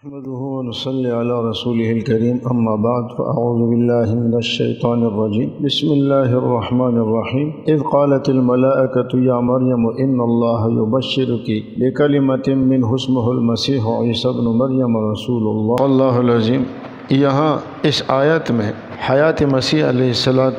نحمده ونصلي على رسوله الكريم أما بعد فأعوذ بالله من الشيطان الرجيم بسم الله الرحمن الرحيم إذ قالت الملائكة يا مريم إن الله يبشرك بكلمة منه اسمه المسيح عيسى ابن مريم رسول الله والله العظيم۔ یہاں اس آیت میں حیات مسیح علیہ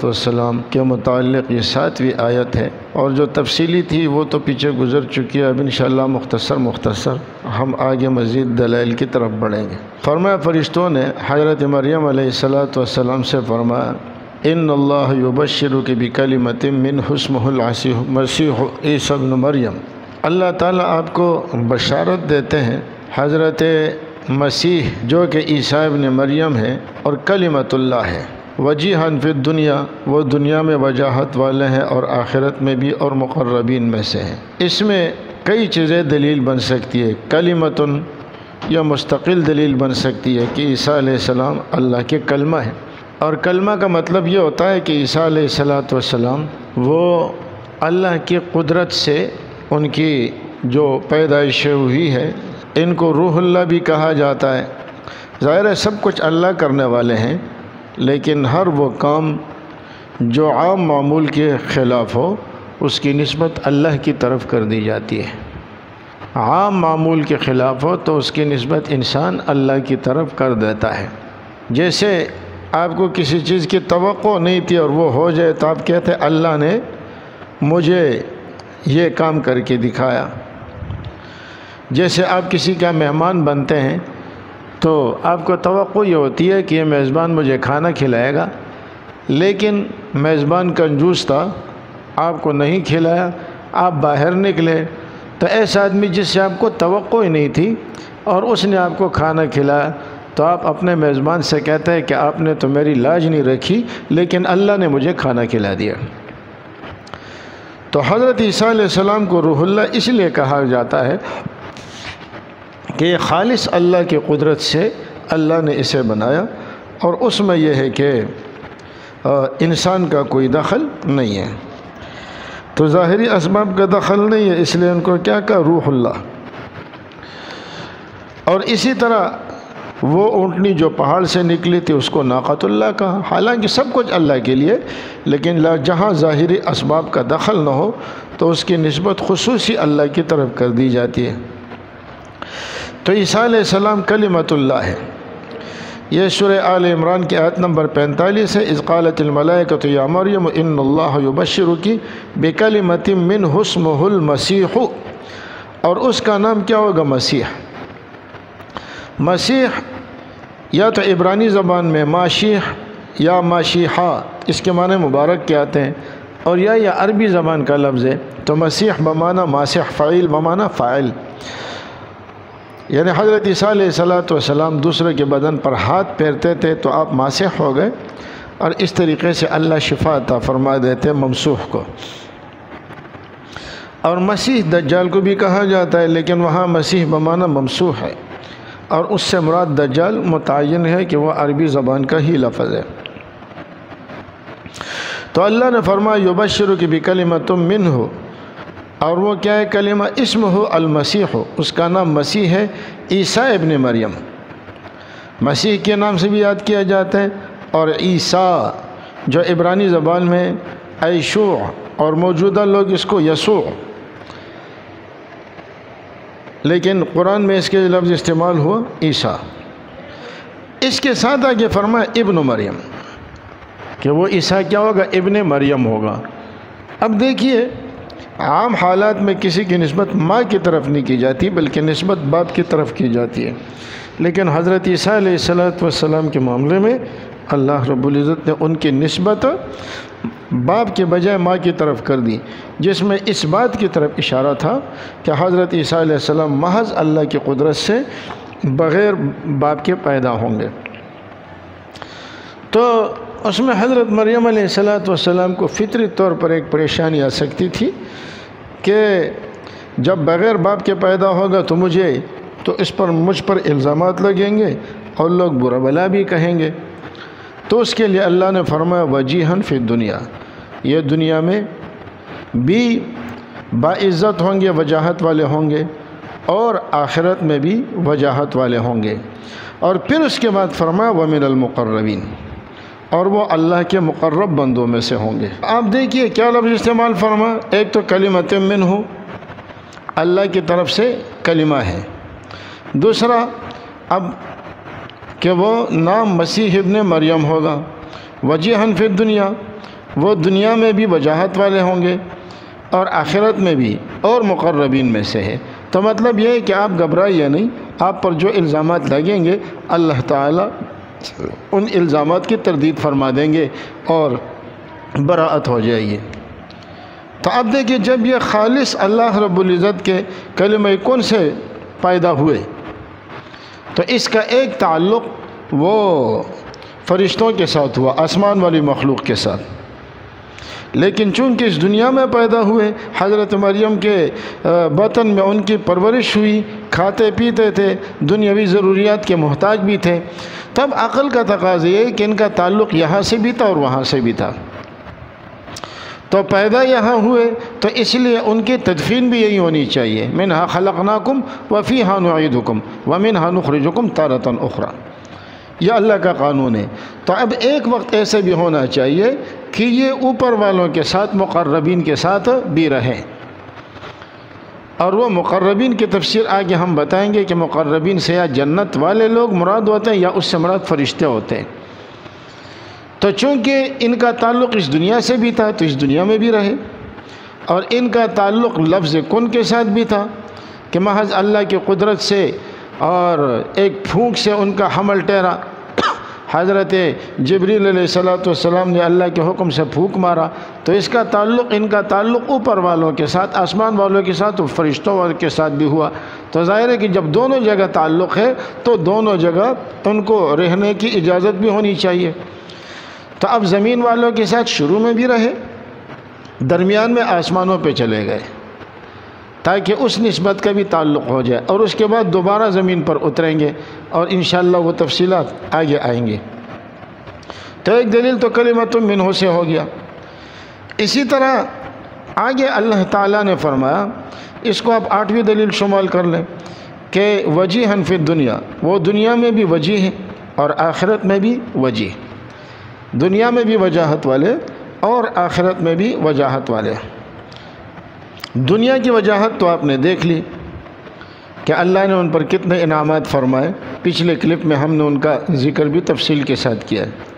السلام کے متعلق یہ 7ویں آیت ہے، اور جو تفصیلی تھی وہ تو پیچھے گزر چکی ہے۔ اب انشاءاللہ مختصر ہم آگے مزید دلائل کی طرف بڑھیں گے۔ فرمایا فرشتوں نے حضرت مریم علیہ السلام سے فرمایا ان اللہ یبشرک بکلمۃ منہ اسمہ المسیح عیسی ابن مریم، اللہ تعالیٰ آپ کو بشارت دیتے ہیں حضرت مسیح جو کہ عیسیٰ ابن مریم ہے اور کلمۃ اللہ ہے، وجیہاً فی الدنیا، وہ دنیا میں وجاہت والے ہیں اور آخرت میں بھی، اور مقربین میں سے ہیں۔ اس میں کئی چیزیں دلیل بن سکتی ہے۔ کلمۃن یہ مستقل دلیل بن سکتی ہے کہ عیسیٰ علیہ السلام اللہ کے کلمہ ہے، اور کلمہ کا مطلب یہ ہوتا ہے کہ عیسیٰ علیہ السلام وہ اللہ کی قدرت سے ان کی جو پیدائش ہوئی ہے، ان کو روح اللہ بھی کہا جاتا ہے۔ ظاہر ہے سب کچھ اللہ کرنے والے ہیں، لیکن ہر وہ کام جو عام معمول کے خلاف ہو اس کی نسبت اللہ کی طرف کر دی جاتی ہے۔ عام معمول کے خلاف ہو تو اس کی نسبت انسان اللہ کی طرف کر دیتا ہے۔ جیسے آپ کو کسی چیز کی توقع نہیں تھی اور وہ ہو جائے تو آپ کہتے ہیں اللہ نے مجھے یہ کام کر کے دکھایا۔ جیسے آپ کسی کا مہمان بنتے ہیں تو آپ کو توقع یہ ہوتی ہے کہ یہ میزبان مجھے کھانا کھلائے گا، لیکن میزبان کنجوس تھا، آپ کو نہیں کھلایا، آپ باہر نکلے تو ایسا آدمی جس سے آپ کو توقع ہی نہیں تھی اور اس نے آپ کو کھانا کھلایا، تو آپ اپنے میزبان سے کہتے ہیں کہ آپ نے تو میری لاج نہیں رکھی، لیکن اللہ نے مجھے کھانا کھلا دیا۔ تو حضرت عیسیٰ علیہ السلام کو روح اللہ اس لیے کہا جاتا ہے کہ یہ خالص اللہ کی قدرت سے اللہ نے اسے بنایا، اور اس میں یہ ہے کہ انسان کا کوئی دخل نہیں ہے۔ تو ظاہری اسباب کا دخل نہیں ہے، اس لیے ان کو کیا کہا؟ روح اللہ۔ اور اسی طرح وہ اونٹنی جو پہاڑ سے نکلی تھی اس کو ناقۃ اللہ کہا۔ حالانکہ سب کچھ اللہ کے لیے، لیکن جہاں ظاہری اسباب کا دخل نہ ہو تو اس کی نسبت خصوصی اللہ کی طرف کر دی جاتی ہے۔ تو عیسیٰ علیہ السلام کلمۃ اللہ ہے۔ یہ سورہ آل عمران کی آیت نمبر 45 ہے۔ اذ قالت الملائکۃ یا مریم ان اللہ یبشرک بکلمۃ منہ اسمہ المسیح، اور اس کا نام کیا ہوگا؟ مسیح۔ مسیح یا تو عبرانی زبان میں ماشیح یا ماشیحہ، اس کے معنی مبارک کے آتے ہیں، اور یا عربی زبان کا لفظ ہے۔ تو مسیح بمعنی ماسح، فاعل بمعنی فاعل، یعنی حضرت عیسیٰ علیہ السلام دوسرے کے بدن پر ہاتھ پھیرتے تھے تو آپ ماسح ہو گئے، اور اس طریقے سے اللہ شفا عطا فرما دیتے ممسوح کو۔ اور مسیح دجال کو بھی کہا جاتا ہے، لیکن وہاں مسیح بمعنی ممسوح ہے، اور اس سے مراد دجال متعین ہے کہ وہ عربی زبان کا ہی لفظ ہے۔ تو اللہ نے فرمایا یبشرک بکلمۃ منہ، اور وہ کیا ہے کلمہ؟ اسمہ المسیح، اس کا نام مسیح ہے، عیسیٰ ابن مریم۔ مسیح کے نام سے بھی یاد کیا جاتا ہے، اور عیسیٰ جو عبرانی زبان میں ایشوع، اور موجودہ لوگ اس کو یسوع، لیکن قرآن میں اس کے لفظ استعمال ہوا عیسیٰ۔ اس کے ساتھ آگے فرمایا ابن مریم، کہ وہ عیسیٰ کیا ہوگا؟ ابن مریم ہوگا۔ اب دیکھیے عام حالات میں کسی کی نسبت ماں کی طرف نہیں کی جاتی بلکہ نسبت باپ کی طرف کی جاتی ہے، لیکن حضرت عیسیٰ علیہ السلام کے معاملے میں اللہ رب العزت نے ان کی نسبت باپ کے بجائے ماں کی طرف کر دی، جس میں اس بات کی طرف اشارہ تھا کہ حضرت عیسیٰ علیہ السلام محض اللہ کی قدرت سے بغیر باپ کے پیدا ہوں گے۔ تو اس میں حضرت مریم علیہ السلام کو فطری طور پر ایک پریشانی آ سکتی تھی کہ جب بغیر باپ کے پیدا ہوگا تو مجھ پر الزامات لگیں گے اور لوگ برا بلا بھی کہیں گے۔ تو اس کے لیے اللہ نے فرمایا وجیہاً فی الدنیا، یہ دنیا میں بھی باعزت ہوں گے، وجاہت والے ہوں گے، اور آخرت میں بھی وجاہت والے ہوں گے۔ اور پھر اس کے بعد فرمایا وَمِنَ الْمُقَرَّبِينَ، اور وہ اللہ کے مقرب بندوں میں سے ہوں گے۔ آپ دیکھیے کیا لفظ استعمال فرمایا، ایک تو کلمۃ منہ، اللہ کی طرف سے کلمہ ہے، دوسرا اب کہ وہ نام مسیح ابن مریم ہوگا، وجیہن فی الدنیا، وہ دنیا میں بھی وجاہت والے ہوں گے اور آخرت میں بھی، اور مقربین میں سے ہے۔ تو مطلب یہ ہے کہ آپ گھبرائیے نہیں، آپ پر جو الزامات لگیں گے اللہ تعالیٰ ان الزامات کی تردید فرما دیں گے اور براءت ہو جائے گی۔ تو اب دیکھیے جب یہ خالص اللہ رب العزت کے کلمہ کن سے پیدا ہوئے تو اس کا ایک تعلق وہ فرشتوں کے ساتھ ہوا، آسمان والی مخلوق کے ساتھ، لیکن چونکہ اس دنیا میں پیدا ہوئے، حضرت مریم کے بطن میں ان کی پرورش ہوئی، کھاتے پیتے تھے، دنیاوی ضروریات کے محتاج بھی تھے، تب عقل کا تقاضا یہ کہ ان کا تعلق یہاں سے بھی تھا اور وہاں سے بھی تھا۔ تو پیدا یہاں ہوئے تو اس لیے ان کی تدفین بھی یہی ہونی چاہیے، منہا خلقناکم وفیہا نعیدکم ومنہا نخرجکم تارۃ اخری، یہ اللہ کا قانون ہے۔ تو اب ایک وقت ایسے بھی ہونا چاہیے کہ یہ اوپر والوں کے ساتھ مقربین کے ساتھ بھی رہیں، اور وہ مقربین کی تفسیر آگے ہم بتائیں گے کہ مقربین سے یا جنت والے لوگ مراد ہوتے ہیں یا اس سے مراد فرشتے ہوتے ہیں۔ تو چونکہ ان کا تعلق اس دنیا سے بھی تھا تو اس دنیا میں بھی رہے، اور ان کا تعلق لفظ کن کے ساتھ بھی تھا کہ محض اللہ کی قدرت سے اور ایک پھونک سے ان کا حمل ٹھہرا، حضرت جبریل علیہ السلام نے اللہ کے حکم سے پھونک مارا، تو اس کا تعلق ان کا تعلق اوپر والوں کے ساتھ، آسمان والوں کے ساتھ، فرشتوں والوں کے ساتھ بھی ہوا۔ تو ظاہر ہے کہ جب دونوں جگہ تعلق ہے تو دونوں جگہ ان کو رہنے کی اجازت بھی ہونی چاہیے۔ تو اب زمین والوں کے ساتھ شروع میں بھی رہے، درمیان میں آسمانوں پہ چلے گئے تاکہ اس نسبت کا بھی تعلق ہو جائے، اور اس کے بعد دوبارہ زمین پر اتریں گے، اور انشاءاللہ وہ تفصیلات آگے آئیں گے۔ تو ایک دلیل تو کلمۃ منہ سے ہو گیا۔ اسی طرح آگے اللہ تعالیٰ نے فرمایا، اس کو آپ 8ویں دلیل شمال کر لیں کہ وجیہن فی الدنیا، وہ دنیا میں بھی وجیہ ہیں اور آخرت میں بھی وجیہ، دنیا میں بھی وجاہت والے اور آخرت میں بھی وجاہت والے۔ دنیا کی وجاہت تو آپ نے دیکھ لی کہ اللہ نے ان پر کتنے انعامات فرمائے، پچھلے کلپ میں ہم نے ان کا ذکر بھی تفصیل کے ساتھ کیا ہے۔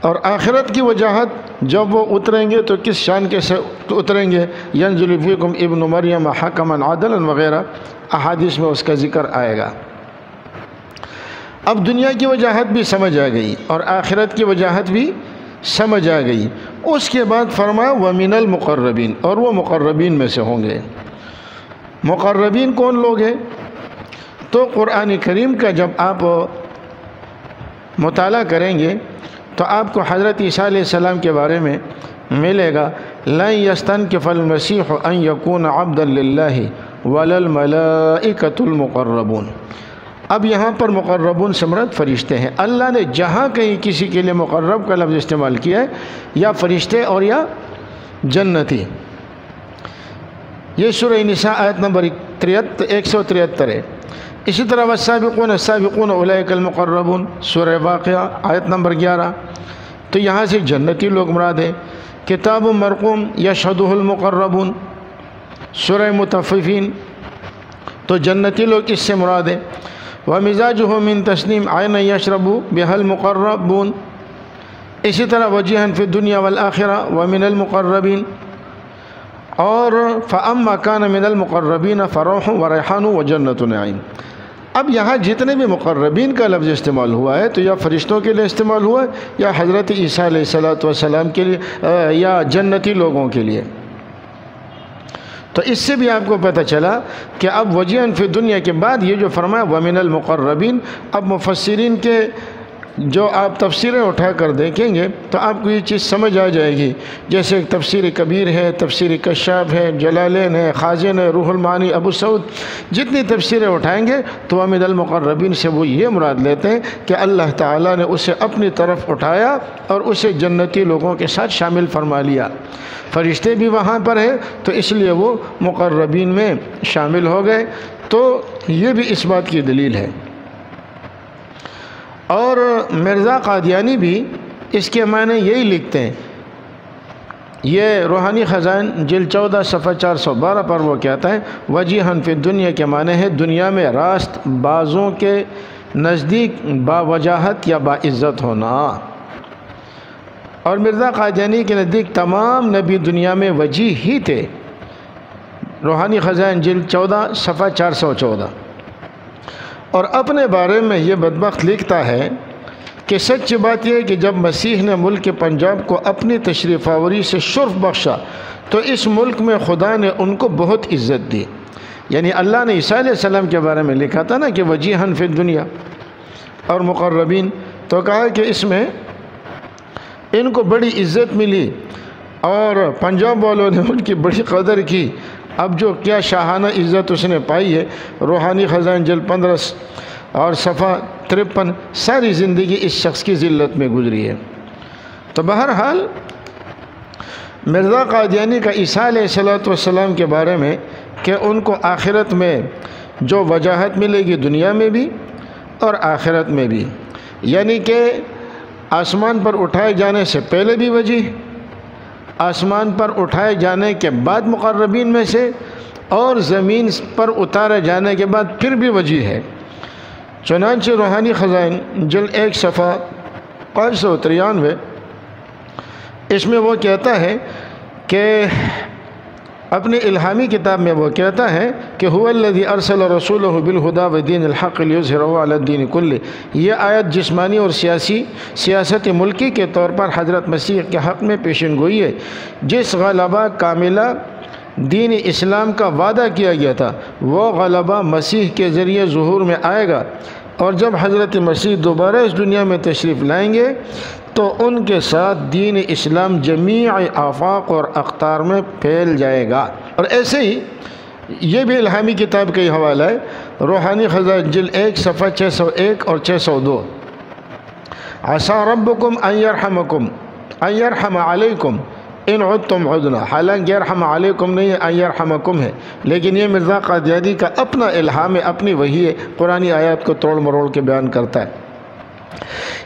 اور آخرت کی وجاہت جب وہ اتریں گے تو کس شان کے سے اتریں گے، ینزل فیکم ابن مریم حکما عادلا وغیرہ احادیث میں اس کا ذکر آئے گا۔ اب دنیا کی وجاہت بھی سمجھ آ گئی اور آخرت کی وجاہت بھی سمجھ آ گئی۔ اس کے بعد فرمایا وَمِنَ الْمُقَرَّبِينَ، اور وہ مقربین میں سے ہوں گے۔ مقربین کون لوگ ہیں؟ تو قرآن کریم کا جب آپ مطالعہ کریں گے تو آپ کو حضرت عیسیٰ علیہ السلام کے بارے میں ملے گا، لَن يَسْتَنْكِفَ الْمَسِيحُ أَن يَكُونَ عَبْدًا لِلَّهِ وَلَا الْمَلَائِكَةُ الْمُقَرَّبُونَ۔ اب یہاں پر مقربون سے مراد فرشتے ہیں۔ اللہ نے جہاں کہیں کسی کے لیے مقرب کا لفظ استعمال کیا ہے، یا فرشتے اور یا جنتی۔ یہ سورہ نساء آیت نمبر 173 ہے۔ اسی طرح والسابقون السابقون اولئک المقربون، سورہ واقعہ آیت نمبر 11۔ تو یہاں سے جنتی لوگ مراد ہیں۔ کتاب مرقوم یشہدہ المقربون، سورہ مطففین، تو جنتی لوگ اس سے مراد ہیں۔ وَمِزَاجُهُ مِن تَسْنِيمٍ عَيْنًا يَشْرَبُ بِهَا الْمُقَرَّبُونَ، اسی طرح وَجِيهًا فِي الدُّنْيَا وَالْآخِرَةِ وَمِنَ الْمُقَرَّبِينَ۔ اور فَأَمَّا كَانَ مِنَ الْمُقَرَّبِينَ فَرَوْحٌ وَرَيْحَانٌ وَجَنَّةُ نَعِيمٍ۔ اب یہاں جتنے بھی مقربین کا لفظ استعمال ہوا ہے تو یا فرشتوں کے لیے استعمال ہوا ہے یا حضرت عیسیٰ علیہ السلام کے لیے یا جنتی لوگوں کے لیے۔ تو اس سے بھی آپ کو پتہ چلا کہ اب وجیہن فی دنیا کے بعد یہ جو فرمایا وَمِنَ الْمُقَرَّبِينَ، اب مفسرین کے جو آپ تفسیریں اٹھا کر دیکھیں گے تو آپ کو یہ چیز سمجھ آ جائے گی، جیسے تفسیر کبیر ہے، تفسیر کشاف ہے، جلالین ہے، خازن ہے، روح المعانی، ابو سعود، جتنی تفسیریں اٹھائیں گے تو ومن المقربین سے وہ یہ مراد لیتے ہیں کہ اللہ تعالیٰ نے اسے اپنی طرف اٹھایا اور اسے جنتی لوگوں کے ساتھ شامل فرما لیا۔ فرشتے بھی وہاں پر ہیں تو اس لیے وہ مقربین میں شامل ہو گئے، تو یہ بھی اس بات کی دلیل ہے۔ اور مرزا قادیانی بھی اس کے معنی یہی لکھتے ہیں، یہ روحانی خزائن جلد 14 صفحہ 412 پر وہ کہتا ہے وجیہن فی الدنیا کے معنی ہے دنیا میں راست بازوں کے نزدیک باوجاہت یا باعزت ہونا۔ اور مرزا قادیانی کے نزدیک تمام نبی دنیا میں وجیہ ہی تھے۔ روحانی خزائن جلد 14 صفحہ 414۔ اور اپنے بارے میں یہ بدبخت لکھتا ہے کہ سچ بات یہ ہے کہ جب مسیح نے ملک پنجاب کو اپنی تشریف آوری سے شرف بخشا تو اس ملک میں خدا نے ان کو بہت عزت دی۔ یعنی اللہ نے عیسیٰ علیہ السلام کے بارے میں لکھا تھا نا کہ وجیہن فی الدنیا اور مقربین، تو کہا کہ اس میں ان کو بڑی عزت ملی اور پنجاب والوں نے ان کی بڑی قدر کی۔ اب جو کیا شاہانہ عزت اس نے پائی ہے، روحانی خزائن جلد 15 اور صفحہ 53، ساری زندگی اس شخص کی ذلت میں گزری ہے۔ تو بہرحال مرزا قادیانی کا عیسیٰ علیہ السلام کے بارے میں کہ ان کو آخرت میں جو وجاہت ملے گی دنیا میں بھی اور آخرت میں بھی، یعنی کہ آسمان پر اٹھائے جانے سے پہلے بھی وجیہ، آسمان پر اٹھائے جانے کے بعد مقربین میں سے، اور زمین پر اتارے جانے کے بعد پھر بھی وجیہ ہے۔ چنانچہ روحانی خزائن جلد 1 صفحہ 593 اس میں وہ کہتا ہے کہ اپنی الہامی کتاب میں وہ کہتا ہے کہ هو الذی ارسل رسولہ بالہدی ودین الحق لیظہرہ علی الدین کلہ۔ یہ آیت جسمانی اور سیاست ملکی کے طور پر حضرت مسیح کے حق میں پیشن گوئی ہے۔ جس غلبہ کاملہ دین اسلام کا وعدہ کیا گیا تھا وہ غلبہ مسیح کے ذریعے ظہور میں آئے گا، اور جب حضرت مسیح دوبارہ اس دنیا میں تشریف لائیں گے تو ان کے ساتھ دین اسلام جمیع آفاق اور اقطار میں پھیل جائے گا۔ اور ایسے ہی یہ بھی الہامی کتاب کا ہی حوالہ ہے، روحانی خزائن جلد 1 صفحہ 601 اور 602۔ عسى ربکم ان یرحم علیکم ان عدتم عدنا، حالانکہ یرحم علیکم نہیں ہے، ان یرحمکم ہے، لیکن یہ مرزا قادیانی کا اپنا الہام ہے، اپنی وحی ہے، قرآنی آیات کو توڑ مروڑ کے بیان کرتا ہے۔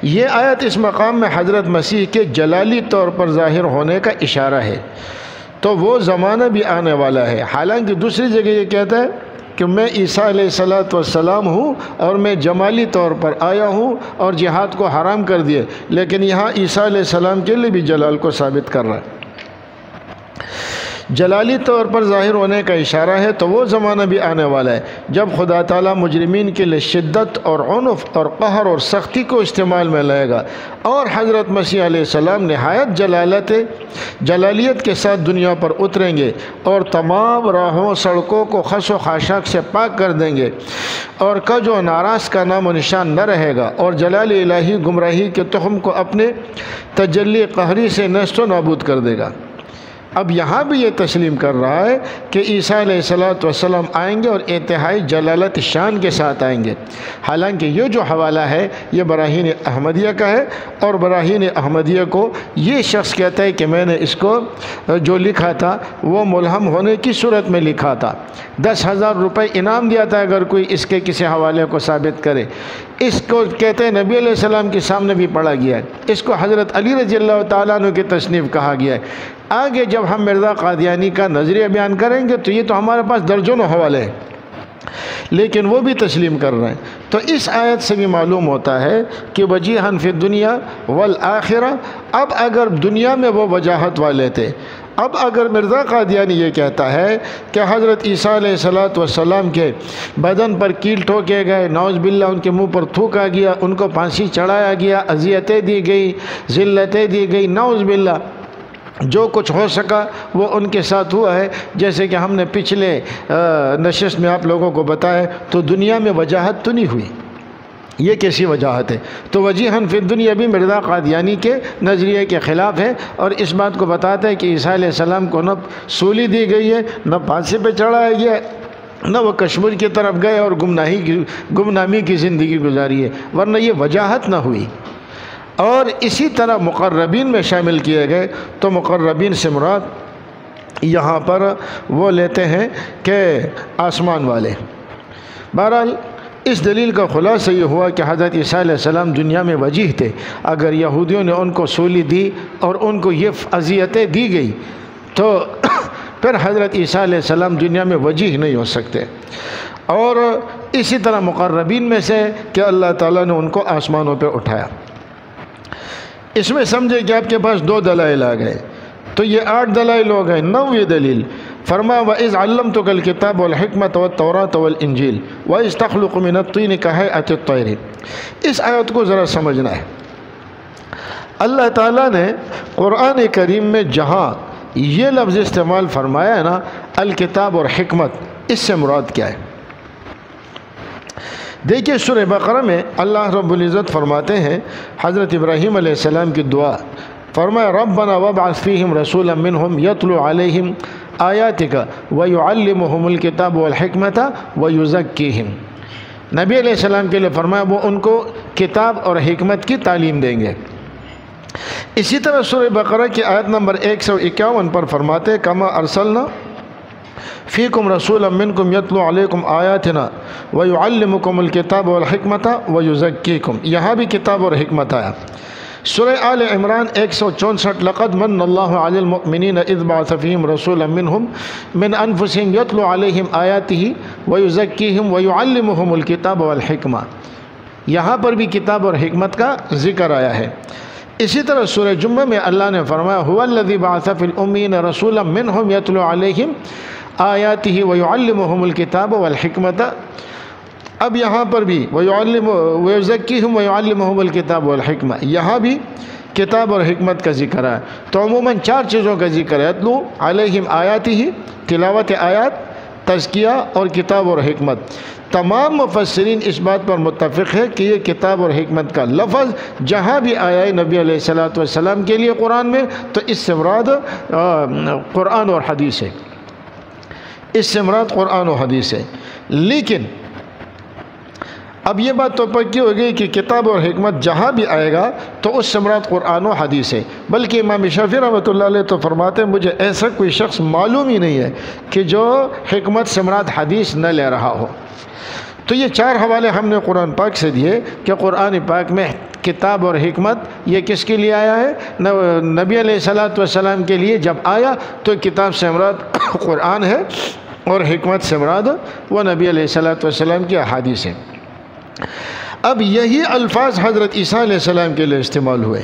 یہ آیت اس مقام میں حضرت مسیح کے جلالی طور پر ظاہر ہونے کا اشارہ ہے، تو وہ زمانہ بھی آنے والا ہے۔ حالانکہ دوسری جگہ یہ کہتا ہے کہ میں عیسیٰ علیہ السلام ہوں اور میں جمالی طور پر آیا ہوں اور جہاد کو حرام کر دیے، لیکن یہاں عیسیٰ علیہ السلام کے لیے بھی جلال کو ثابت کر رہا ہے۔ جلالی طور پر ظاہر ہونے کا اشارہ ہے، تو وہ زمانہ بھی آنے والا ہے جب خدا تعالیٰ مجرمین کے لیے شدت اور عنف اور قہر اور سختی کو استعمال میں لائے گا، اور حضرت مسیح علیہ السلام نہایت جلالیت کے ساتھ دنیا پر اتریں گے اور تمام راہوں سڑکوں کو خس و خاشاک سے پاک کر دیں گے، اور کج و ناراض کا نام و نشان نہ رہے گا، اور جلال الہی گمراہی کے تخم کو اپنے تجلی قہری سے نیست و نابود کر دے گا۔ اب یہاں بھی یہ تسلیم کر رہا ہے کہ عیسیٰ علیہ السلام آئیں گے اور انتہائی جلالت شان کے ساتھ آئیں گے۔ حالانکہ یہ جو حوالہ ہے یہ براہین احمدیہ کا ہے، اور براہین احمدیہ کو یہ شخص کہتا ہے کہ میں نے اس کو جو لکھا تھا وہ ملہم ہونے کی صورت میں لکھا تھا، 10,000 روپے انعام دیا تھا اگر کوئی اس کے کسی حوالے کو ثابت کرے۔ اس کو کہتے ہیں نبی علیہ السلام کے سامنے بھی پڑھا گیا ہے، اس کو حضرت علی رضی اللہ تعالیٰ عنہ کی تصنیف کہا گیا ہے۔ آگے جب ہم مرزا قادیانی کا نظریہ بیان کریں گے تو یہ تو ہمارے پاس درجنوں حوالے ہیں، لیکن وہ بھی تسلیم کر رہے ہیں۔ تو اس آیت سے بھی معلوم ہوتا ہے کہ وجیہن فی الدنیا والآخرہ، اب اگر دنیا میں وہ وجاہت والے تھے، اب اگر مرزا قادیانی یہ کہتا ہے کہ حضرت عیسیٰ علیہ السلام کے بدن پر کیل ٹھوکے گئے، نعوذ باللہ ان کے منہ پر تھوکا گیا، ان کو پھانسی چڑھایا گیا، اذیتیں دی گئی، ذلتیں دی گئی، نعوذ باللہ جو کچھ ہو سکا وہ ان کے ساتھ ہوا ہے، جیسے کہ ہم نے پچھلے نشست میں آپ لوگوں کو بتایا، تو دنیا میں وجاہت تو نہیں ہوئی۔ یہ کیسی وجاہت ہے؟ تو وجیہاً فی الدنیا بھی مرزا قادیانی کے نظریے کے خلاف ہے، اور اس بات کو بتاتا ہے کہ عیسیٰ علیہ السلام کو نہ سولی دی گئی ہے، نہ پھانسی پہ چڑھایا گیا ہے، نہ وہ کشمیر کی طرف گئے اور گمنامی کی زندگی گزاری ہے، ورنہ یہ وجاہت نہ ہوئی۔ اور اسی طرح مقربین میں شامل کیے گئے، تو مقربین سے مراد یہاں پر وہ لیتے ہیں کہ آسمان والے۔ بہرحال اس دلیل کا خلاصہ یہ ہوا کہ حضرت عیسیٰ علیہ السلام دنیا میں وجیہ تھے۔ اگر یہودیوں نے ان کو سولی دی اور ان کو یہ اذیتیں دی گئی تو پھر حضرت عیسیٰ علیہ السلام دنیا میں وجیہ نہیں ہو سکتے۔ اور اسی طرح مقربین میں سے کہ اللہ تعالیٰ نے ان کو آسمانوں پہ اٹھایا۔ اس میں سمجھے کہ آپ کے پاس 2 دلائل آ گئے، تو یہ 8 دلائل ہو گئے۔ 9ویں دلیل فرمایا وَإِذْ عَلَّمْتُكَ الْكِتَابَ وَالْحِكْمَةَ وَالتَّوْرَاةَ وَالْإِنْجِيلَ وَإِذْ تَخْلُقُ مِنَ الطِّينِ كَهَيْئَةِ الطَّيْرِ۔ اس آیت کو ذرا سمجھنا ہے۔ اللہ تعالیٰ نے قرآن کریم میں جہاں یہ لفظ استعمال فرمایا ہے نا، الکتاب اور حکمت، اس سے مراد کیا ہے؟ دیکھیے سورہ بقرہ میں اللہ رب العزت فرماتے ہیں حضرت ابراہیم علیہ السلام کی دعا، فرمایا ربنا وابعث فیہم رسولا منہم یتلو علیہم آیاتک ویعلمہم الکتاب والحکمت ویزکیہم۔ نبی علیہ السلام کے لئے فرمایا وہ ان کو کتاب اور حکمت کی تعلیم دیں گے۔ اسی طرح سورہ بقرہ کی آیت نمبر 151 پر فرماتے کما ارسلنا فیکم رسولا منکم یتلو علیکم آیاتنا ویعلمکم الکتاب والحکمت ویزکیکم۔ یہاں بھی کتاب اور حکمت آیا۔ سورہ آل عمران 164 لقد من اللہ علی المؤمنین اذ بعث فیہم رسولا منہم من انفسہم یتلو علیہم آیاتہ ویزکیہم ویعلمہم الکتاب والحکمہ۔ یہاں پر بھی کتاب اور حکمت کا ذکر آیا ہے۔ اسی طرح سورہ جمعہ میں اللہ نے فرمایا هو الذی بعث فی الامین رسولا منہم یتلو علیہم آیاتہ ویعلمہم الکتاب والحکمت۔ اب یہاں پر بھی ویزکیہم ویعلمہم الکتاب والحکمہ، یہاں بھی کتاب اور حکمت کا ذکر ہے۔ تو عموماً 4 چیزوں کا ذکر ہے، یتلو علیہم آیاتہ، تلاوت آیات، تزکیہ اور کتاب اور حکمت۔ تمام مفسرین اس بات پر متفق ہے کہ یہ کتاب اور حکمت کا لفظ جہاں بھی آیا ہے نبی علیہ السلام کے لیے قرآن میں، تو اس سے مراد قرآن اور حدیث ہے، اس سے مراد قرآن و حدیث ہے۔ لیکن اب یہ بات تو پکی ہو گئی کہ کتاب اور حکمت جہاں بھی آئے گا تو اس سے مراد قرآن و حدیث ہے۔ بلکہ امام شافعی رحمۃ اللہ علیہ تو فرماتے ہیں مجھے ایسا کوئی شخص معلوم ہی نہیں ہے کہ جو حکمت سے مراد حدیث نہ لے رہا ہو۔ تو یہ 4 حوالے ہم نے قرآن پاک سے دیے کہ قرآن پاک میں کتاب اور حکمت یہ کس کے لیے آیا ہے؟ نبی علیہ السلام کے لیے جب آیا تو کتاب سے مراد قرآن ہے اور حکمت سے مراد وہ نبی علیہ السلام کی احادیث ہیں۔ اب یہی الفاظ حضرت عیسیٰ علیہ السلام کے لیے استعمال ہوئے۔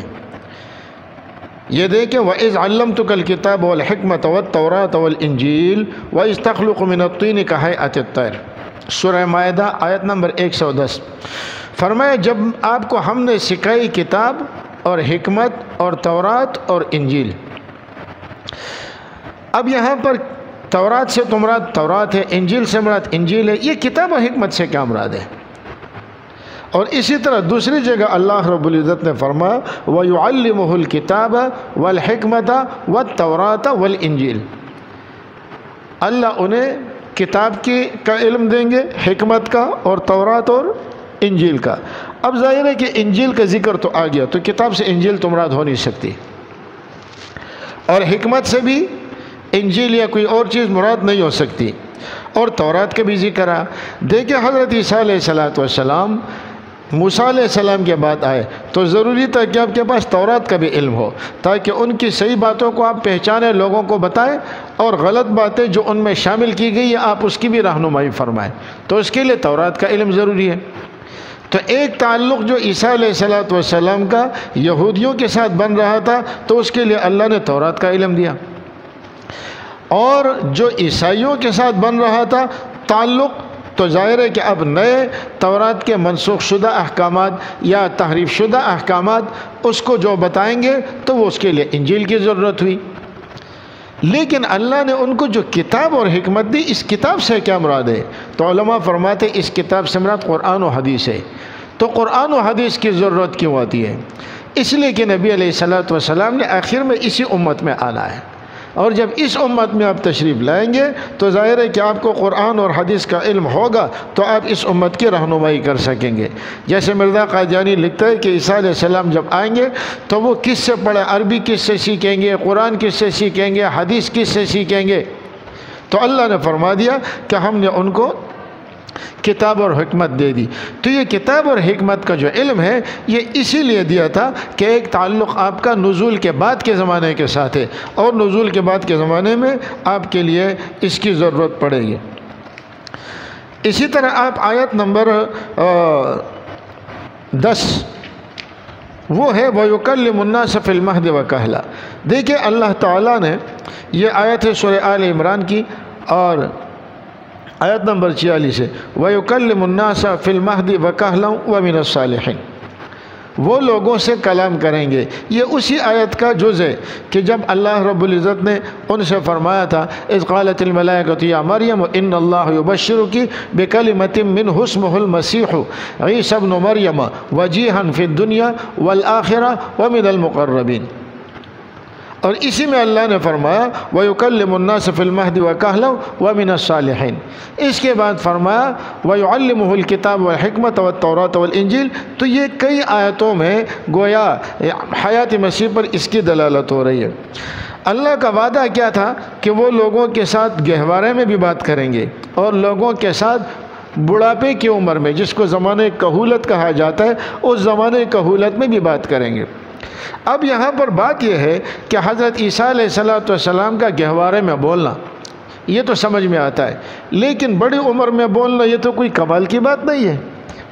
یہ دیکھیں وَإِذْ عَلَّمْتُكَ الْكِتَابَ وَالْحِكْمَةَ وَالتَّوْرَاةَ وَالْإِنْجِيلَ وَإِذْ تَخْلُقُ مِنَ الطِّينِ كَهَيْئَةِ الطَّيْرِ۔ سورہ مائدہ آیت نمبر 110 فرمایا جب آپ کو ہم نے سکھائی کتاب اور حکمت اور تورات اور انجیل۔ اب یہاں پر تورات سے تو مراد تورات ہے، انجیل سے مراد انجیل ہے، یہ کتاب و حکمت سے کیا مراد ہے؟ اور اسی طرح دوسری جگہ اللہ رب العزت نے فرمایا وَيُعَلِّمُهُ الْكِتَابَ وَالْحِكْمَةَ وَالتَّوْرَاةَ وَالْإِنْجِيلَ۔ اللہ انہیں کتاب کا علم دیں گے، حکمت کا اور تورات اور انجیل کا۔ اب ظاہر ہے کہ انجیل کا ذکر تو آ گیا، تو کتاب سے انجیل تو مراد ہو نہیں سکتی، اور حکمت سے بھی انجیل یا کوئی اور چیز مراد نہیں ہو سکتی، اور تورات کا بھی ذکر ہے۔ دیکھیں حضرت عیسیٰ علیہ السلام موسیٰ علیہ السلام کے بعد آئے تو ضروری تھا کہ آپ کے پاس تورات کا بھی علم ہو، تاکہ ان کی صحیح باتوں کو آپ پہچانیں، لوگوں کو بتائیں، اور غلط باتیں جو ان میں شامل کی گئی آپ اس کی بھی رہنمائی فرمائیں۔ تو اس کے لیے تورات کا علم ضروری ہے۔ تو ایک تعلق جو عیسیٰ علیہ السلام کا یہودیوں کے ساتھ بن رہا تھا تو اس کے لیے اللہ نے تورات کا علم دیا، اور جو عیسائیوں کے ساتھ بن رہا تھا تعلق، تو ظاہر ہے کہ اب نئے تورات کے منسوخ شدہ احکامات یا تحریف شدہ احکامات اس کو جو بتائیں گے تو وہ اس کے لیے انجیل کی ضرورت ہوئی۔ لیکن اللہ نے ان کو جو کتاب اور حکمت دی، اس کتاب سے کیا مراد ہے؟ تو علماء فرماتے اس کتاب سے مراد قرآن و حدیث ہے۔ تو قرآن و حدیث کی ضرورت کیوں آتی ہے؟ اس لیے کہ نبی علیہ الصلوۃ والسلام نے آخر میں اسی امت میں آنا ہے، اور جب اس امت میں آپ تشریف لائیں گے تو ظاہر ہے کہ آپ کو قرآن اور حدیث کا علم ہوگا تو آپ اس امت کی رہنمائی کر سکیں گے۔ جیسے مرزا قادیانی لکھتا ہے کہ عیسیٰ علیہ السلام جب آئیں گے تو وہ کس سے پڑھیں؟ عربی کس سے سیکھیں گے؟ قرآن کس سے سیکھیں گے؟ حدیث کس سے سیکھیں گے؟ تو اللہ نے فرما دیا کہ ہم نے ان کو کتاب اور حکمت دے دی۔ تو یہ کتاب اور حکمت کا جو علم ہے یہ اسی لیے دیا تھا کہ ایک تعلق آپ کا نزول کے بعد کے زمانے کے ساتھ ہے، اور نزول کے بعد کے زمانے میں آپ کے لیے اس کی ضرورت پڑے گی۔ اسی طرح آپ آیت نمبر 10 وہ ہے وَيُكَلِّمُ النَّاسَ فِي الْمَهْدِ وَكَهْلًا۔ دیکھیں اللہ تعالیٰ نے یہ آیت ہے سورہ آل عمران کی، اور آیت نمبر 46 ہے وَيُكَلِّمُ النَّاسَ فِي الْمَهْدِ وَكَهْلًا وَمِنَ الصَّالِحِينَ، وہ لوگوں سے کلام کریں گے۔ یہ اسی آیت کا جز ہے کہ جب اللہ رب العزت نے ان سے فرمایا تھا اذ قالت الملائکۃ یا مریم ان اللہ یبشرک بکلمۃ منہ اسمہ المسیح عیسی ابن مریم وجیہا فی الدنیا والآخرہ ومن المقربین۔ اور اسی میں اللہ نے فرمایا وَيُكَلِّمُ النَّاسَ فِي الْمَهْدِ وَكَهْلًا وَمِنَ الصَّالِحِينَ۔ اس کے بعد فرمایا وَيُعَلِّمُهُ الْكِتَابَ وَالْحِكْمَةَ وَالتَّوْرَاةَ وَالْإِنْجِيلَ۔ تو یہ کئی آیتوں میں گویا حیات مسیح پر اس کی دلالت ہو رہی ہے۔ اللہ کا وعدہ کیا تھا کہ وہ لوگوں کے ساتھ گہوارے میں بھی بات کریں گے، اور لوگوں کے ساتھ بڑھاپے کی عمر میں، جس کو زمانے کہولت کہا جاتا ہے، اس زمانے کہولت میں بھی بات کریں گے۔ اب یہاں پر بات یہ ہے کہ حضرت عیسیٰ علیہ السلام کا گہوارے میں بولنا یہ تو سمجھ میں آتا ہے، لیکن بڑی عمر میں بولنا یہ تو کوئی کمال کی بات نہیں ہے۔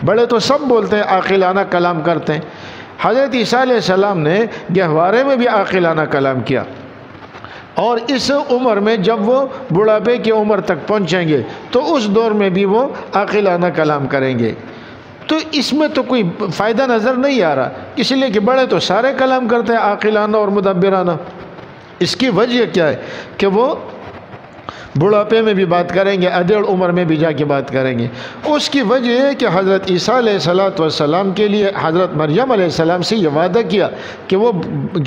بڑے تو سب بولتے ہیں، عاقلانہ کلام کرتے ہیں۔ حضرت عیسیٰ علیہ السلام نے گہوارے میں بھی عاقلانہ کلام کیا، اور اس عمر میں جب وہ بڑھاپے کی عمر تک پہنچیں گے تو اس دور میں بھی وہ عاقلانہ کلام کریں گے۔ تو اس میں تو کوئی فائدہ نظر نہیں آ رہا، اس لیے کہ بڑے تو سارے کلام کرتے ہیں عاقلانہ اور مدبرانہ۔ اس کی وجہ کیا ہے کہ وہ بڑھاپے میں بھی بات کریں گے، ادھیڑ عمر میں بھی جا کے بات کریں گے۔ اس کی وجہ یہ کہ حضرت عیسیٰ علیہ السلام کے لیے حضرت مریم علیہ السلام سے یہ وعدہ کیا کہ وہ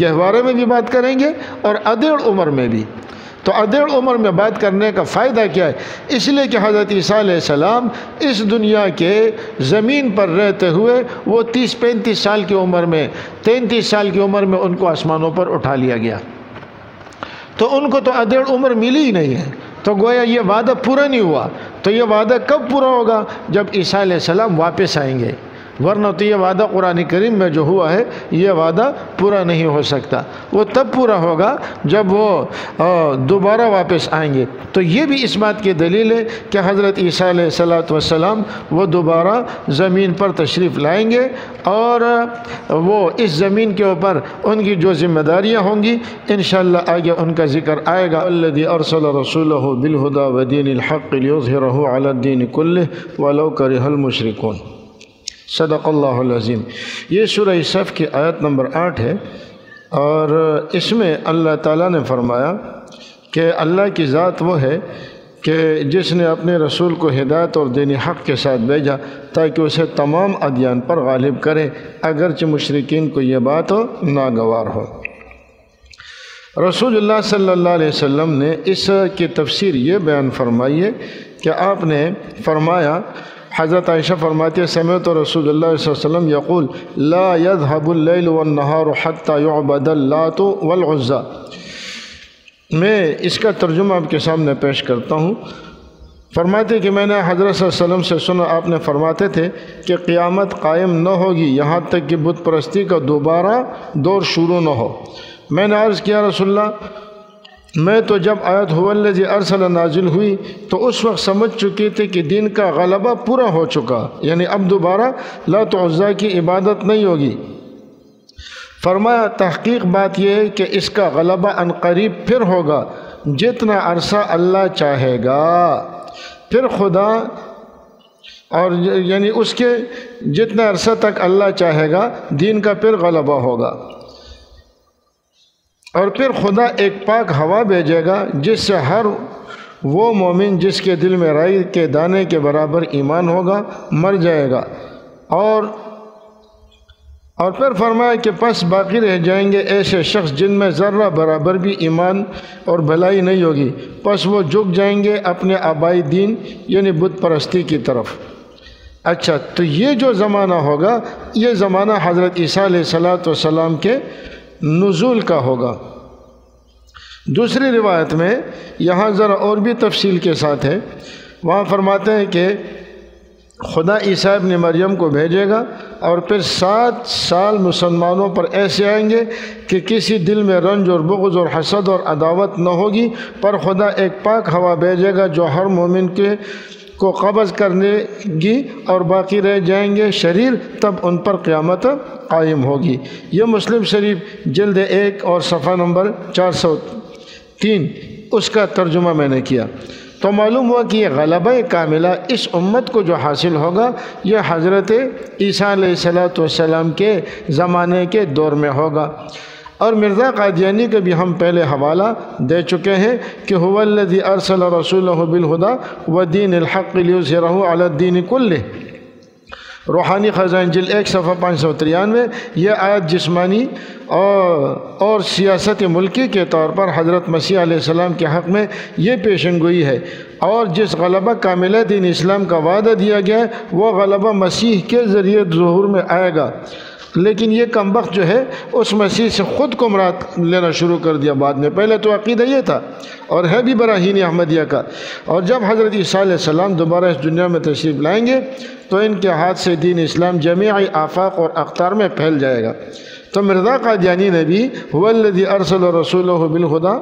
گہوارے میں بھی بات کریں گے اور ادھیڑ عمر میں بھی۔ تو ادھیڑ عمر میں بات کرنے کا فائدہ کیا ہے؟ اس لیے کہ حضرت عیسیٰ علیہ السلام اس دنیا کے زمین پر رہتے ہوئے وہ 30-35 سال کی عمر میں، 33 سال کی عمر میں ان کو آسمانوں پر اٹھا لیا گیا، تو ان کو تو ادھیڑ عمر ملی ہی نہیں ہے، تو گویا یہ وعدہ پورا نہیں ہوا۔ تو یہ وعدہ کب پورا ہوگا؟ جب عیسیٰ علیہ السلام واپس آئیں گے، ورنہ تو یہ وعدہ قرآن کریم میں جو ہوا ہے یہ وعدہ پورا نہیں ہو سکتا۔ وہ تب پورا ہوگا جب وہ دوبارہ واپس آئیں گے۔ تو یہ بھی اس بات کی دلیل ہے کہ حضرت عیسیٰ علیہ السلام وہ دوبارہ زمین پر تشریف لائیں گے، اور وہ اس زمین کے اوپر ان کی جو ذمہ داریاں ہوں گی انشاءاللہ آگے ان کا ذکر آئے گا۔ الذی ارسل رسولہ بالہدی ودین الحق لیظہرہ علی الدین کلہ ولو کرہ المشرکون۔ صدق اللہ العظیم۔ یہ سورہ صف کی آیت نمبر 8 ہے، اور اس میں اللہ تعالیٰ نے فرمایا کہ اللہ کی ذات وہ ہے کہ جس نے اپنے رسول کو ہدایت اور دین حق کے ساتھ بھیجا تاکہ اسے تمام ادیان پر غالب کرے، اگرچہ مشرکین کو یہ بات ناگوار ہو۔ رسول اللہ صلی اللہ علیہ وسلم نے اس کی تفسیر یہ بیان فرمائی ہے کہ آپ نے فرمایا، حضرت عائشہ فرماتی ہے سمعت رسول اللہ صلی اللہ علیہ وسلم یقول لا يذهب الليل والنهار حتى يعبد اللات والعزى۔ میں اس کا ترجمہ آپ کے سامنے پیش کرتا ہوں۔ فرماتے کہ میں نے حضرت صلی اللہ علیہ وسلم سے سنا، آپ نے فرماتے تھے کہ قیامت قائم نہ ہوگی یہاں تک کہ بت پرستی کا دوبارہ دور شروع نہ ہو۔ میں نے عرض کیا رسول اللہ، میں تو جب آیت هو الذی ارسل نازل ہوئی تو اس وقت سمجھ چکی تھی کہ دین کا غلبہ پورا ہو چکا، یعنی اب دوبارہ لات و عزیٰ کی عبادت نہیں ہوگی۔ فرمایا تحقیق بات یہ ہے کہ اس کا غلبہ عنقریب پھر ہوگا، جتنا عرصہ اللہ چاہے گا، پھر خدا اور یعنی اس کے جتنا عرصہ تک اللہ چاہے گا دین کا پھر غلبہ ہوگا، اور پھر خدا ایک پاک ہوا بھیجے گا جس سے ہر وہ مومن جس کے دل میں رائی کے دانے کے برابر ایمان ہوگا مر جائے گا، اور اور پھر فرمایا کہ پس باقی رہ جائیں گے ایسے شخص جن میں ذرہ برابر بھی ایمان اور بھلائی نہیں ہوگی، پس وہ جھک جائیں گے اپنے آبائی دین یعنی بت پرستی کی طرف۔ اچھا، تو یہ جو زمانہ ہوگا یہ زمانہ حضرت عیسیٰ علیہ السلام کے نزول کا ہوگا۔ دوسری روایت میں یہاں ذرا اور بھی تفصیل کے ساتھ ہے، وہاں فرماتے ہیں کہ خدا عیسیٰ ابن مریم کو بھیجے گا اور پھر 7 سال مسلمانوں پر ایسے آئیں گے کہ کسی دل میں رنج اور بغض اور حسد اور عداوت نہ ہوگی، پر خدا ایک پاک ہوا بھیجے گا جو ہر مومن کو قبض کرنے گی اور باقی رہ جائیں گے شریر، تب ان پر قیامت قائم ہوگی۔ یہ مسلم شریف جلد 1 اور صفحہ نمبر 403 اس کا ترجمہ میں نے کیا۔ تو معلوم ہوا کہ یہ غلبہ کاملہ اس امت کو جو حاصل ہوگا یہ حضرت عیسیٰ علیہ السلام کے زمانے کے دور میں ہوگا۔ اور مرزا قادیانی کا بھی ہم پہلے حوالہ دے چکے ہیں کہ هو الذی ارسل رسولہ بالہدی ودین الحق لیظہرہ علی الدین کلہ، روحانی خزائن جلد 1 صفحہ 593۔ یہ آیت جسمانی اور سیاست ملکی کے طور پر حضرت مسیح علیہ السلام کے حق میں یہ پیشن گوئی ہے، اور جس غلبہ کاملہ دین اسلام کا وعدہ دیا گیا ہے وہ غلبہ مسیح کے ذریعے ظہور میں آئے گا، لیکن یہ کمبخت جو ہے اس مسیح سے خود کو مراد لینا شروع کر دیا بعد میں۔ پہلے تو عقیدہ یہ تھا اور ہے بھی براہین احمدیہ کا، اور جب حضرت عیسیٰ علیہ السلام دوبارہ اس دنیا میں تشریف لائیں گے تو ان کے ہاتھ سے دین اسلام جمیعی آفاق اور اقطار میں پھیل جائے گا۔ تو مرزا قادیانی نے بھی هو الذی ارسل رسولہ بالہدی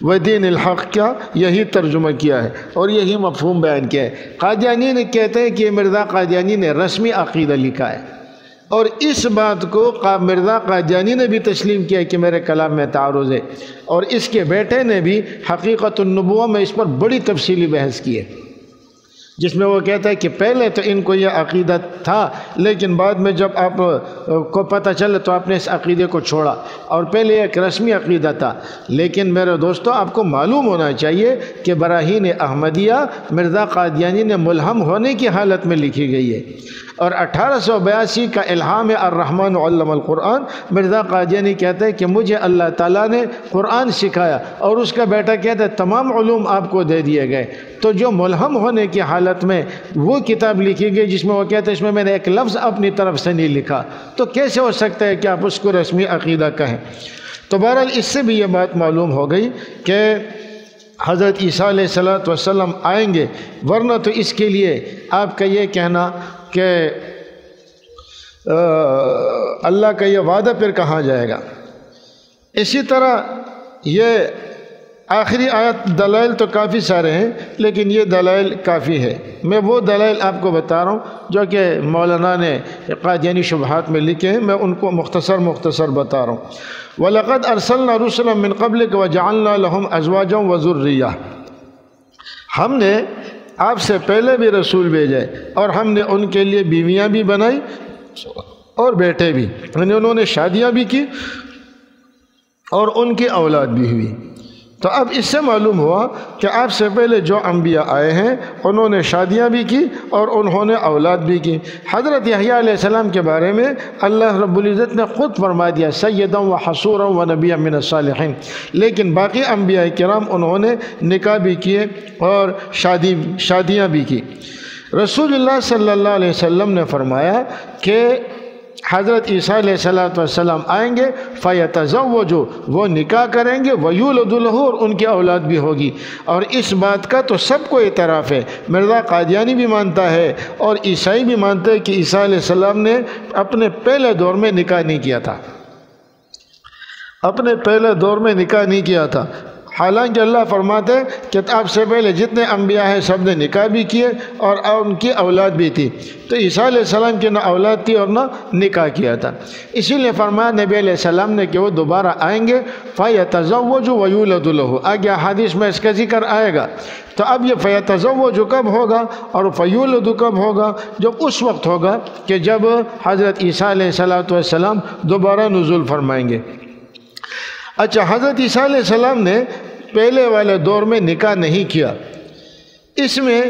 ودین الحق کا یہی ترجمہ کیا ہے اور یہی مفہوم بیان کیا ہے۔ قادیانی نے کہتے ہیں کہ مرزا قادیانی نے رسمی عقیدہ لکھا ہے، اور اس بات کو مرزا قادیانی نے بھی تسلیم کیا کہ میرے کلام میں تعارض ہے، اور اس کے بیٹے نے بھی حقیقت النبوہ میں اس پر بڑی تفصیلی بحث کی ہے، جس میں وہ کہتا ہے کہ پہلے تو ان کو یہ عقیدہ تھا لیکن بعد میں جب آپ کو پتہ چلے تو آپ نے اس عقیدے کو چھوڑا، اور پہلے ایک رسمی عقیدہ تھا۔ لیکن میرے دوستو آپ کو معلوم ہونا چاہیے کہ براہین احمدیہ مرزا قادیانی نے ملہم ہونے کی حالت میں لکھی گئی ہے، اور 1882 کا الہام الرحمن علم القرآن، مرزا قادیانی کہتے ہیں کہ مجھے اللہ تعالیٰ نے قرآن سکھایا، اور اس کا بیٹا کہتا ہے تمام علوم آپ کو دے دیے گئے۔ تو جو ملہم ہونے کی حالت میں وہ کتاب لکھی گئی جس میں وہ کہتے ہیں اس میں میں نے ایک لفظ اپنی طرف سے نہیں لکھا، تو کیسے ہو سکتا ہے کہ آپ اس کو رسمی عقیدہ کہیں؟ تو بہرحال اس سے بھی یہ بات معلوم ہو گئی کہ حضرت عیسیٰ علیہ السلام آئیں گے، ورنہ تو اس کے لیے آپ کا یہ کہنا کہ اللہ کا یہ وعدہ پھر کہاں جائے گا۔ اسی طرح یہ آخری آیت دلائل تو کافی سارے ہیں لیکن یہ دلائل کافی ہے۔ میں وہ دلائل آپ کو بتا رہا ہوں جو کہ مولانا نے قادیانی شبہات میں لکھے ہیں، میں ان کو مختصر بتا رہا ہوں۔ وَلَقَدْ أَرْسَلْنَا رُسُلًا مِّن قَبْلِكَ وَجَعَلْنَا لَهُمْ أَزْوَاجًا وَذُرِّيَّةً، ہم نے آپ سے پہلے بھی رسول بھیجے اور ہم نے ان کے لیے بیویاں بھی بنائی اور بیٹے بھی، یعنی انہوں نے شادیاں بھی کی اور ان کی اولاد بھی ہوئی۔ تو اب اس سے معلوم ہوا کہ آپ سے پہلے جو انبیاء آئے ہیں انہوں نے شادیاں بھی کی اور انہوں نے اولاد بھی کی۔ حضرت یحییٰ علیہ السلام کے بارے میں اللہ رب العزت نے خود فرما دیا سیدا و حصورا و نبیا من الصالحین، لیکن باقی انبیاء کرام انہوں نے نکاح بھی کیے اور شادیاں بھی کی۔ رسول اللہ صلی اللہ علیہ وسلم نے فرمایا کہ حضرت عیسیٰ علیہ السلام آئیں گے فَيَتَزَوَّجُ، وہ نکاح کریں گے، وَيُولَدُ لَهُ، اور ان کی اولاد بھی ہوگی۔ اور اس بات کا تو سب کو اعتراف ہے، مرزا قادیانی بھی مانتا ہے اور عیسائی بھی مانتا ہے کہ عیسیٰ علیہ السلام نے اپنے پہلے دور میں نکاح نہیں کیا تھا، اپنے پہلے دور میں نکاح نہیں کیا تھا۔ حالانکہ اللہ فرماتے ہیں کہ آپ سے پہلے جتنے انبیاء ہیں سب نے نکاح بھی کیے اور ان کی اولاد بھی تھی، تو عیسیٰ علیہ السلام کی نہ اولاد تھی اور نہ نکاح کیا تھا۔ اسی لیے فرمایا نبی علیہ السلام نے کہ وہ دوبارہ آئیں گے فَيَتَزَوَّجُ وَيُولَدُ لَهُ، آگے حدیث میں اس کا ذکر آئے گا۔ تو اب یہ فَيَتَزَوَّجُ کب ہوگا اور فَيُولَدُ کب ہوگا؟ جب اس وقت ہوگا کہ جب حضرت عیسیٰ علیہ السلام دوبارہ نزول فرمائیں گے۔ اچھا، حضرت عیسیٰ علیہ السلام نے پہلے والے دور میں نکاح نہیں کیا، اس میں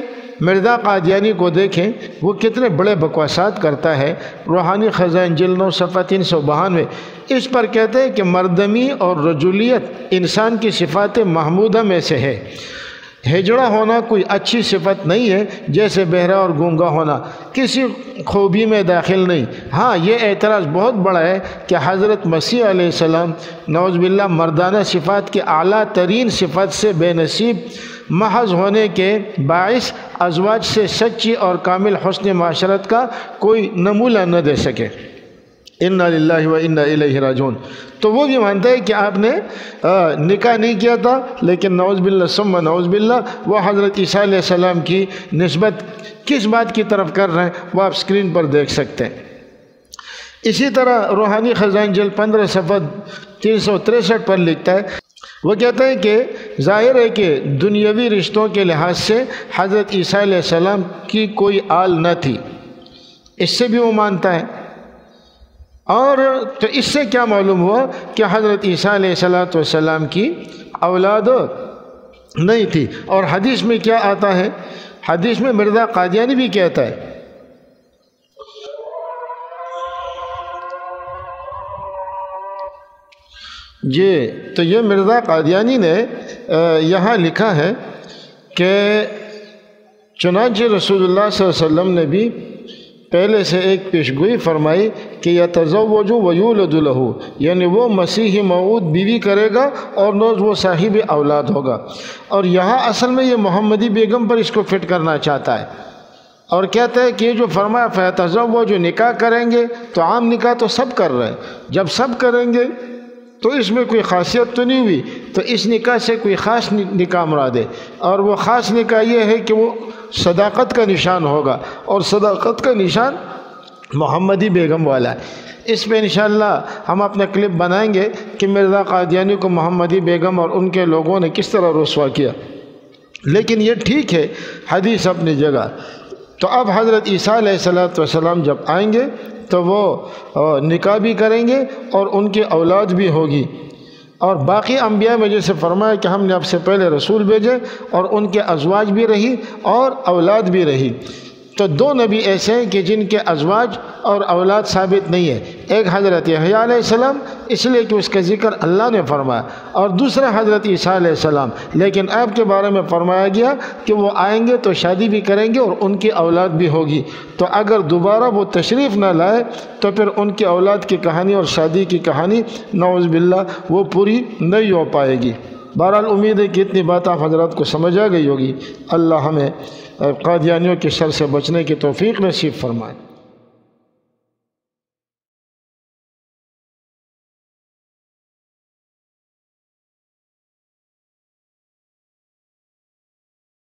مرزا قادیانی کو دیکھیں وہ کتنے بڑے بکواسات کرتا ہے۔ روحانی خزائن جلد 9 صفحہ 392 اس پر کہتے ہیں کہ مردمی اور رجولیت انسان کی صفات محمودہ میں سے ہے۔ ہجڑا ہونا کوئی اچھی صفت نہیں ہے، جیسے بہرا اور گونگا ہونا کسی خوبی میں داخل نہیں۔ ہاں یہ اعتراض بہت بڑا ہے کہ حضرت مسیح علیہ السلام نعوذ باللہ مردانہ صفات کی اعلیٰ ترین صفت سے بے نصیب محض ہونے کے باعث ازواج سے سچی اور کامل حسن معاشرت کا کوئی نمونہ نہ دے سکے۔ انا للہ و انا الیہ راجعون۔ تو وہ بھی مانتا ہے کہ آپ نے نکاح نہیں کیا تھا، لیکن نعوذ باللہ ثم نعوذ باللہ وہ حضرت عیسیٰ علیہ السلام کی نسبت کس بات کی طرف کر رہے ہیں وہ آپ اسکرین پر دیکھ سکتے ہیں۔ اسی طرح روحانی خزائن جلد 15 صفحہ 363 پر لکھتا ہے، وہ کہتا ہے کہ ظاہر ہے کہ دنیاوی رشتوں کے لحاظ سے حضرت عیسیٰ علیہ السلام کی کوئی آل نہ تھی، اس سے بھی وہ مانتا ہے۔ اور تو اس سے کیا معلوم ہوا کہ حضرت عیسیٰ علیہ السلام کی اولاد نہیں تھی۔ اور حدیث میں کیا آتا ہے؟ حدیث میں مرزا قادیانی بھی کہتا ہے، جی تو یہ مرزا قادیانی نے یہاں لکھا ہے کہ چنانچہ رسول اللہ صلی اللہ علیہ وسلم نے بھی پہلے سے ایک پیشگوئی فرمائی کہ یتزوج ویولد لہ، یعنی وہ مسیح موعود بیوی کرے گا اور نوز وہ صاحب اولاد ہوگا۔ اور یہاں اصل میں یہ محمدی بیگم پر اس کو فٹ کرنا چاہتا ہے، اور کہتا ہے کہ یہ جو فرمایا فیتزوج جو نکاح کریں گے تو عام نکاح تو سب کر رہے ہیں، جب سب کریں گے تو اس میں کوئی خاصیت تو نہیں ہوئی، تو اس نکاح سے کوئی خاص نکاح مراد ہے، اور وہ خاص نکاح یہ ہے کہ وہ صداقت کا نشان ہوگا، اور صداقت کا نشان محمدی بیگم والا ہے۔ اس پہ انشاءاللہ ہم اپنا کلپ بنائیں گے کہ مرزا قادیانی کو محمدی بیگم اور ان کے لوگوں نے کس طرح رسوا کیا، لیکن یہ ٹھیک ہے، حدیث اپنی جگہ۔ تو اب حضرت عیسیٰ علیہ السلام جب آئیں گے تو وہ نکاح بھی کریں گے اور ان کی اولاد بھی ہوگی، اور باقی انبیاء میں جیسے فرمایا کہ ہم نے اب سے پہلے رسول بھیجے اور ان کے ازواج بھی رہی اور اولاد بھی رہی۔ تو 2 نبی ایسے ہیں کہ جن کے ازواج اور اولاد ثابت نہیں ہے، ایک حضرت یحییٰ علیہ السلام اس لیے کہ اس کا ذکر اللہ نے فرمایا، اور دوسرا حضرت عیسیٰ علیہ السلام، لیکن آپ کے بارے میں فرمایا گیا کہ وہ آئیں گے تو شادی بھی کریں گے اور ان کی اولاد بھی ہوگی۔ تو اگر دوبارہ وہ تشریف نہ لائے تو پھر ان کی اولاد کی کہانی اور شادی کی کہانی نعوذ باللہ وہ پوری نہیں ہو پائے گی۔ بہرحال امید ہے کہ اتنی بات آپ حضرات کو سمجھ آ گئی ہوگی۔ اللہ ہمیں قادیانیوں کے شر سے بچنے کی توفیق نصیب فرمائے۔